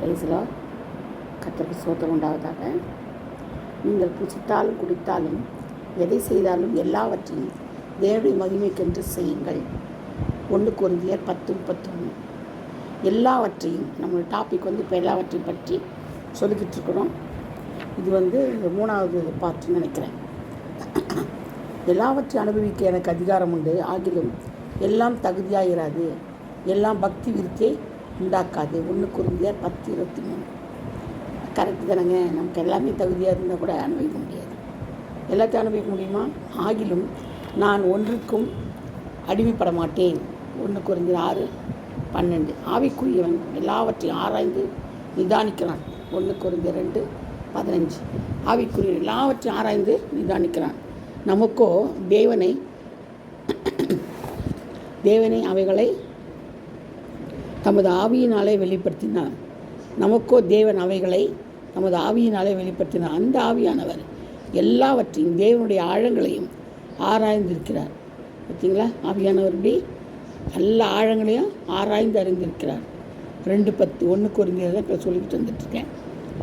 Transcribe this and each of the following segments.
பிரைஸ்லோ கர்த்தருக்கு ஸ்தோத்திரம் உண்டாவதாக. நீங்கள் புசித்தாலும் குடித்தாலும் எதை செய்தாலும் எல்லாவற்றையும் தேவனுடைய மகிமைக்கென்று செய்யுங்கள். 1 கொரிந்தியர் 10:31. எல்லாவற்றையும் நம்மளோட டாபிக் இப்போ எல்லாவற்றையும் பற்றி சொல்லிக்கிட்டு இருக்கிறோம். இது 3வது பார்ட்டுன்னு நினைக்கிறேன். எல்லாவற்றையும் அனுபவிக்க எனக்கு அதிகாரம் உண்டு, ஆகிலும் எல்லாம் தகுதியாகிறாது, எல்லாம் பக்தி விருத்தியை உண்டாக்காது. 1 கொரிந்தியர் 10:23. கரெக்டு தானேங்க. நமக்கு எல்லாமே தகுதியாக இருந்தால் கூட அனுபவிக்க முடியாது. எல்லாத்தையும் அனுபவிக்க முடியுமா? ஆகிலும் நான் ஒன்றுக்கும் அடிமைப்பட மாட்டேன். 1 கொரிந்தியர் 6:12. ஆவிக்குரியவன் எல்லாவற்றையும் ஆராய்ந்து நிதானிக்கிறான். 1 கொரிந்தியர் 2:15. ஆவிக்குரிய எல்லாவற்றையும் ஆராய்ந்து நிதானிக்கிறான். நமக்கோ தேவனை அவைகளை தமது ஆவியினாலே வெளிப்படுத்தினார். நமக்கோ தேவன் அவைகளை தமது ஆவியினாலே வெளிப்படுத்தினார். அந்த ஆவியானவர் எல்லாவற்றையும் தேவனுடைய ஆழங்களையும் ஆராய்ந்திருக்கிறார். பார்த்தீங்களா? ஆவியானவருடைய எல்லா ஆழங்களையும் ஆராய்ந்து அறிந்திருக்கிறார். 2:10. 1 கொரிந்தியர் இப்போ சொல்லிக்கிட்டு வந்துட்டுருக்கேன்.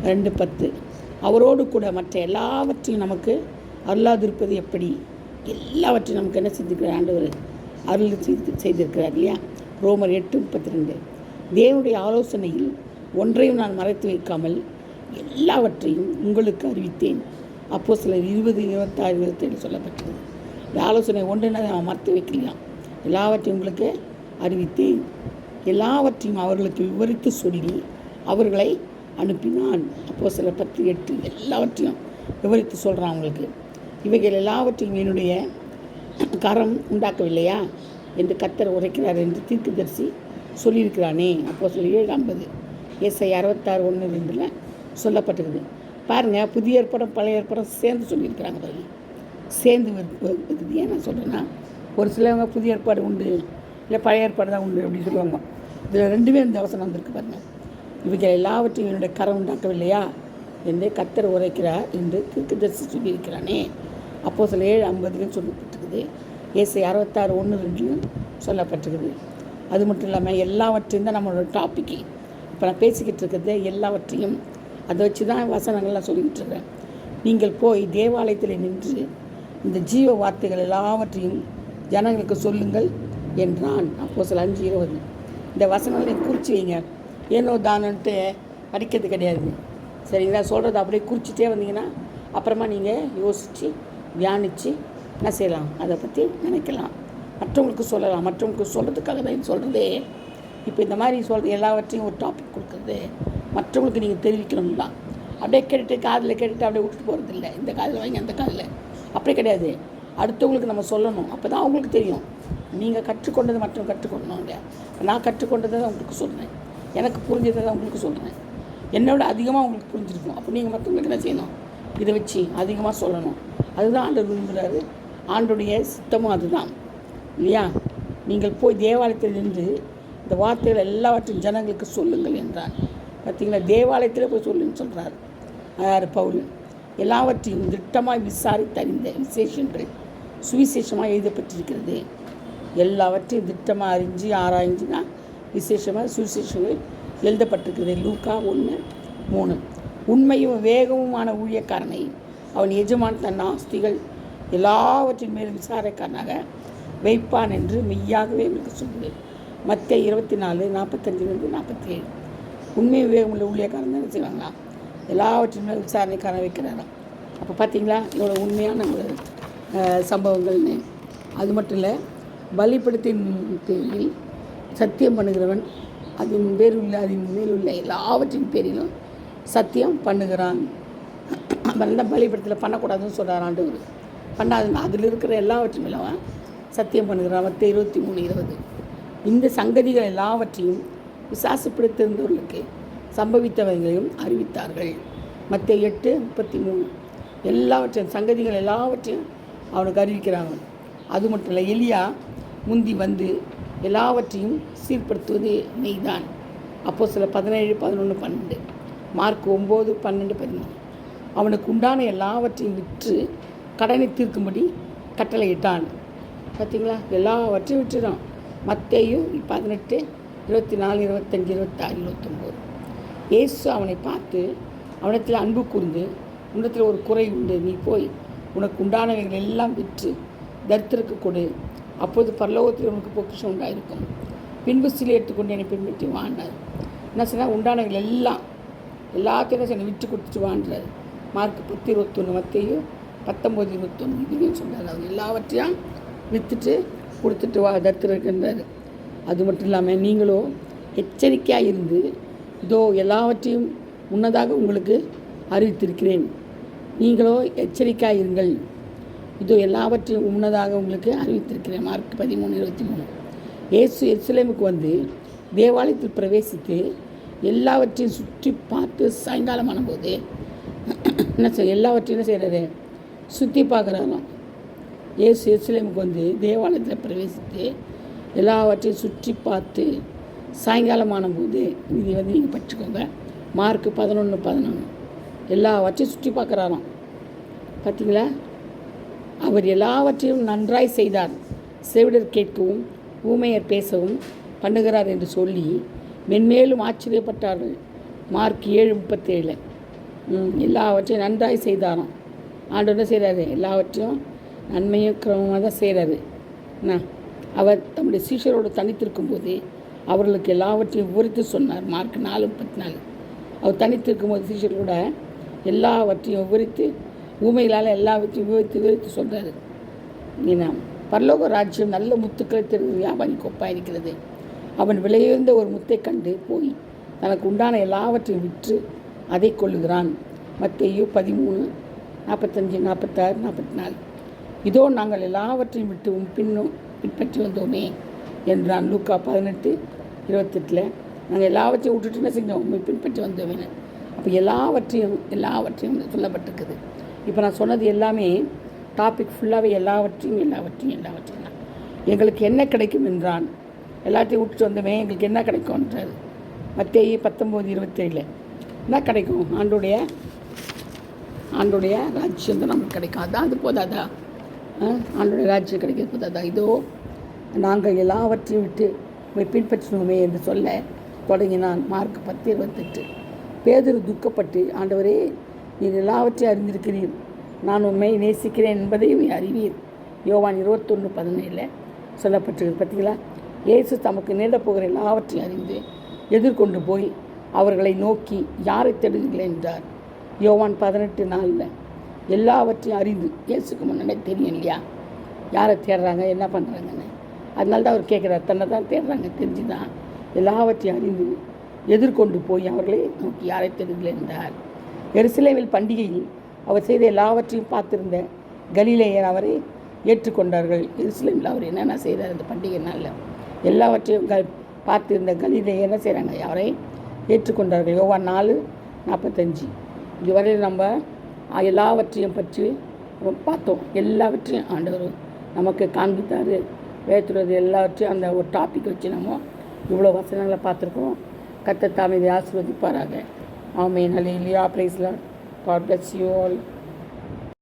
2:10. அவரோடு கூட மற்ற எல்லாவற்றையும் நமக்கு அருளாதிருப்பது எப்படி? எல்லாவற்றையும் நமக்கு என்ன செஞ்சிருக்கிறார்? ஆண்டவர் அருள் செய்திருக்கிறார் இல்லையா? ரோமர் 8:32. தேவனுடைய ஆலோசனையில் ஒன்றையும் நான் மறைத்து வைக்காமல் எல்லாவற்றையும் உங்களுக்கு அறிவித்தேன். அப்போஸ்தலர் 20:26-27 சொல்லப்பட்டது. இந்த ஆலோசனை ஒன்றுனா நான் மறைத்து வைக்கலாம். எல்லாவற்றையும் உங்களுக்கு அறிவித்தேன். எல்லாவற்றையும் அவர்களுக்கு விவரித்து சொல்லி அவர்களை அனுப்பினான். அப்போஸ்தலர் 10:8. எல்லாவற்றையும் விவரித்து சொல்கிறான் அவங்களுக்கு. இவைகள் எல்லாவற்றையும் என்னுடைய கரம் உண்டாக்கவில்லையா என்று கர்த்தர் உரைக்கிறார் என்று தீர்க்கதரிசி சொல்லியிருக்கிறானே. அப்போஸ்தலர் 7:50. ஏசாயா 66:1-2 சொல்லப்பட்டிருக்குது. பாருங்கள், புதிய ஏற்பாடும் பழைய ஏற்பாடும் சேர்ந்து சொல்லியிருக்கிறாங்க. பாருங்கள், சேர்ந்து இருக்குது. ஏன் நான் சொல்கிறேன்னா, ஒரு சிலவங்க புதிய ஏற்பாடு உண்டு, இல்லை பழைய ஏற்பாடு தான் உண்டு அப்படின்னு சொல்லுவாங்க. இதில் 2 இந்த அவசரம் வந்திருக்கு பாருங்கள். இவைகள் எல்லாவற்றையும் என்னுடைய கரம் உண்டாக்கவில்லையா என்று கர்த்தர் உரைக்கிறார் என்று தீர்க்கதரிசி சொல்லியிருக்கிறானே. அப்போஸ்தலர் 7:50 சொல்லப்பட்டிருக்குது. ஏசாயா 66:1-2 சொல்லப்பட்டிருக்குது. அது மட்டும் இல்லாமல் எல்லாவற்றையும் தான் நம்மளோட டாப்பிக்கு இப்போ நான் பேசிக்கிட்டு இருக்கிறது. எல்லாவற்றையும் அதை வச்சு தான் வசனங்கள்லாம் சொல்லிக்கிட்டு இருக்கிறேன். நீங்கள் போய் தேவாலயத்தில் நின்று இந்த ஜீவ வார்த்தைகள் எல்லாவற்றையும் ஜனங்களுக்கு சொல்லுங்கள் என்றான். அப்போஸ்தலர் 5:20. இந்த வசனங்களை குறித்து வைங்க. ஏனோ தானன்ட்டு படிக்கிறது கிடையாது, சரிங்களா? சொல்கிறத அப்படியே குறிச்சிட்டே வந்தீங்கன்னா அப்புறமா நீங்கள் யோசித்து தியானித்து என்ன செய்யலாம், அதை பற்றி நினைக்கலாம், மற்றவங்களுக்கு சொல்லலாம். மற்றவங்களுக்கு சொல்கிறதுக்காக தான் இது சொல்கிறதே. இப்போ இந்த மாதிரி சொல்கிறது எல்லாவற்றையும் ஒரு டாபிக் கொடுக்குறது மற்றவங்களுக்கு நீங்கள் தெரிவிக்கணும் தான். அப்படியே கேட்டுட்டு காதில் கேட்டுட்டு அப்படியே விட்டுட்டு போகிறது இல்லை. இந்த காதில் வாங்கி அந்த காதில் அப்படி கிடையாது. அடுத்தவங்களுக்கு நம்ம சொல்லணும். அப்போ தான் அவங்களுக்கு தெரியும். நீங்கள் கற்றுக்கொண்டது மற்றவங்க கற்றுக்கொள்ளணும் இல்லையா? நான் கற்றுக்கொண்டதை தான் உங்களுக்கு சொல்கிறேன், எனக்கு புரிஞ்சதை தான் உங்களுக்கு சொல்கிறேன். என்னை விட அதிகமாக உங்களுக்கு புரிஞ்சிருக்கும். அப்போ நீங்கள் மற்றவங்களுக்கு என்ன செய்யணும்? இதை வச்சு அதிகமாக சொல்லணும். அதுதான் ஆண்டவர் விரும்புகிறாரு. ஆண்டுடைய சித்தமும் அதுதான் இல்லையா? நீங்கள் போய் தேவாலயத்தில் நின்று இந்த வார்த்தைகள் எல்லாவற்றையும் ஜனங்களுக்கு சொல்லுங்கள் என்றான். பார்த்தீங்களா? தேவாலயத்தில் போய் சொல்லுன்னு சொல்கிறார் யார்? பவுல். எல்லாவற்றையும் திட்டமாக விசாரித்தறிந்த விசேஷங்கள் சுவிசேஷமாக எழுதப்பட்டிருக்கிறது. எல்லாவற்றையும் திட்டமாக அறிஞ்சு ஆராய்ஞ்சுனா விசேஷமாக சுவிசேஷங்கள் எழுதப்பட்டிருக்கிறது. லூக்கா 1:3. உண்மையும் வேகமுமான ஊழியக்காரனை அவன் எஜமான் தன் ஆஸ்திகள் எல்லாவற்றின் மேலும் விசாரக்காரனாக வைப்பான் என்று மெய்யாகவே எனக்கு சொல்லுது. மத்தேயு 24:45-47. உண்மையும் வேகமுள்ள ஊழியக்காரன் தான் செய்வாங்களா? எல்லாவற்றின் மேலும் விசாரணைக்காரன் வைக்கிறாராம். அப்போ பார்த்தீங்களா இவ்வளோ உண்மையான ஒரு சம்பவங்கள்னு. அது மட்டும் இல்லை, பலிபீடத்தின் பேரில் சத்தியம் பண்ணுகிறவன் அதன் மேல் உள்ள எல்லாவற்றின் பேரிலும் சத்தியம் பண்ணுகிறான். அதனால தான் பலிபீடத்தில் பண்ணக்கூடாதுன்னு சொல்கிறார் ஆண்டவர். பண்ணாது, அதில் இருக்கிற எல்லாவற்றின் மேலும் சத்தியம் பண்ணுகிறான். மத்தேயு 23:20. இந்த சங்கதிகள் எல்லாவற்றையும் விசுவாசப்படுத்திருந்தவர்களுக்கு சம்பவித்தவர்களையும் அறிவித்தார்கள். மத்தேயு 8:33. எல்லாவற்றையும் சங்கதிகள் எல்லாவற்றையும் அவனுக்கு அறிவிக்கிறாங்க. அது மட்டும் இல்லை, எலியா முந்தி வந்து எல்லாவற்றையும் சீர்படுத்துவது மெய்தான். அப்போஸ்தலர் 17:11-12. மார்க் 9:12-13. அவனுக்கு உண்டான எல்லாவற்றையும் விற்று கடனை தீர்க்கும்படி கட்டளையிட்டான். பார்த்தீங்களா? எல்லாவற்றையும் விட்டுறான். மத்தேயு 18:24-25-26-29. இயேசு அவனை பார்த்து அவனிடத்தில் அன்பு கூர்ந்து, உன்னிடத்தில் ஒரு குறை உண்டு, நீ போய் உனக்கு உண்டானவைகள் எல்லாம் விற்று தரித்திரருக்கு கொடு, அப்போது பரலோகத்தில் உனக்கு பொக்கிஷம் உண்டாயிருக்கும், பின்பு சிலை எடுத்துக்கொண்டு என்னை பின்பற்றி வாண்டார். என்ன சொன்னால் உண்டானவைகள் எல்லாத்தையும் சொன்ன விற்று கொடுத்துட்டு வாண்டார். மார்க் 10:21, மத்தேயு 19:21 இதுன்னு சொல்கிறார். அவர் எல்லாவற்றையும் விற்றுட்டு கொடுத்துட்டு வா தரித்திரருக்குன்றார். அது மட்டும் இல்லாமல் நீங்களோ எச்சரிக்கையாக இருந்து, இதோ எல்லாவற்றையும் முன்னதாக உங்களுக்கு அறிவித்திருக்கிறேன், நீங்களோ எச்சரிக்கையாக இருங்கள், இதோ எல்லாவற்றையும் முன்னதாக உங்களுக்கு அறிவித்திருக்கிறேன். மார்க் 13:23. இயேசு எருசலேமுக்கு வந்து தேவாலயத்தில் பிரவேசித்து எல்லாவற்றையும் சுற்றி பார்த்து சாயங்காலமான போது எல்லாவற்றையும் என்ன செய்கிறாரு? சுற்றி பார்க்குறாராம். இயேசு எருசலேமுக்கு வந்து தேவாலயத்தில் பிரவேசித்து எல்லாவற்றையும் சுற்றி பார்த்து சாயங்காலமான போது, இது வந்து நீங்கள் படிச்சுக்கோங்க, மார்க் 11:11. எல்லாவற்றையும் சுற்றி பார்க்குறாராம். பார்த்தீங்களா? அவர் எல்லாவற்றையும் நன்றாய் செய்தார், செவிடர் கேட்கவும் ஊமையர் பேசவும் பண்ணுகிறார் என்று சொல்லி மென்மேலும் ஆச்சரியப்பட்டார்கள். மார்க் 7:37. எல்லாவற்றையும் நன்றாய் செய்தாராம். ஆண்டவர் என்ன செய்கிறாரு? எல்லாவற்றையும் நன்மையும் கிரமமாக தான் செய்கிறாரு. அவர் தம்முடைய சீஷரோடு தனித்திருக்கும் போது அவர்களுக்கு எல்லாவற்றையும் விவரித்து சொன்னார். மார்க் 4:34. அவர் தனித்திருக்கும் போது சீஷர்களோட எல்லாவற்றையும் விவரித்து ஊமைகளால் எல்லாவற்றையும் விவரித்து சொல்கிறாரு. ஏன்னா பரலோக ராஜ்யம் நல்ல முத்துக்களை தெரிந்து வியாபாரிக்கு ஒப்பாயிருக்கிறது. அவன் விலையுயர்ந்த ஒரு முத்தை கண்டு போய் தனக்கு உண்டான எல்லாவற்றையும் விற்று அதை கொள்ளுகிறான். மத்தேயு 13:45, 46, 44. இதோ நாங்கள் எல்லாவற்றையும் விட்டு பின்பற்றி வந்தோமே என்றான். லூக்கா 18:28. நாங்கள் எல்லாவற்றையும் விட்டுட்டு என்ன செஞ்சோம்? பின்பற்றி வந்தோமே. அப்போ எல்லாவற்றையும் சொல்லப்பட்டிருக்குது. இப்போ நான் சொன்னது எல்லாமே டாபிக் ஃபுல்லாகவே எல்லாவற்றையும் தான். எங்களுக்கு என்ன கிடைக்கும் என்றான். எல்லாத்தையும் விட்டுட்டு வந்தோமே, எங்களுக்கு என்ன கிடைக்கும்ன்றார். மத்தேயு 19:27. என்ன கிடைக்கும்? ஆண்டுடைய ராஜ்யம் தான் நமக்கு கிடைக்கும். அதான் அது போதாதா? ஆண்டுடைய ராஜ்யம் கிடைக்கிறது போதாதா? இதோ நாங்கள் எல்லாவற்றையும் விட்டு பின்பற்றினோமே என்று சொல்ல தொடங்கினான். மார்க் 10:28. பேதுரு துக்கப்பட்டு, ஆண்டவரே, நீர் எல்லாவற்றையும் அறிந்திருக்கிறீர், நான் உண்மை நேசிக்கிறேன் என்பதையும் அறிவீர். யோவான் 21:17 சொல்லப்பட்டிருக்கு. பார்த்தீங்களா? இயேசு தமக்கு நேரப்போகிற எல்லாவற்றையும் அறிந்து எதிர்கொண்டு போய் அவர்களை நோக்கி, யாரை தேடுகிறீர்கள் என்றார். யோவான் 18:4. எல்லாவற்றையும் அறிந்து, இயேசுக்கு முன்னாடி தெரியும் இல்லையா யாரை தேடுறாங்க, என்ன பண்ணுறாங்கன்னு. அதனால தான் அவர் கேட்குறார். தன்னை தான் தேடுறாங்க தெரிஞ்சு தான். எல்லாவற்றையும் அறிந்து எதிர்கொண்டு போய் அவர்களை நோக்கி, யாரை தேடுகிறீர்கள் என்றார். எருசலேமில் பண்டிகையில் அவர் செய்த எல்லாவற்றையும் பார்த்திருந்த கலிலேயர் அவரை ஏற்றுக்கொண்டார்கள். எருசலேமில் அவர் என்னென்ன செய்கிறார் அந்த பண்டிகை நாளில்? எல்லாவற்றையும் பார்த்திருந்த கலிலேயர் என்ன செய்கிறாங்க? அவரை ஏற்றுக்கொண்டார்கள். யோவான் 4:45. இதுவரையில் நம்ம எல்லாவற்றையும் பற்றி பார்த்தோம். எல்லாவற்றையும் ஆண்டவர் நமக்கு காண்பித்தார். வேற்றுறது எல்லாவற்றையும் அந்த ஒரு டாபிக் வச்சு நம்ம இவ்வளோ வசனங்களை பார்த்துருக்கோம். கர்த்தர் தாமே இதை ஆசீர்வதிப்பாராக. Amen. Hallelujah. Praise the lord. God bless you all.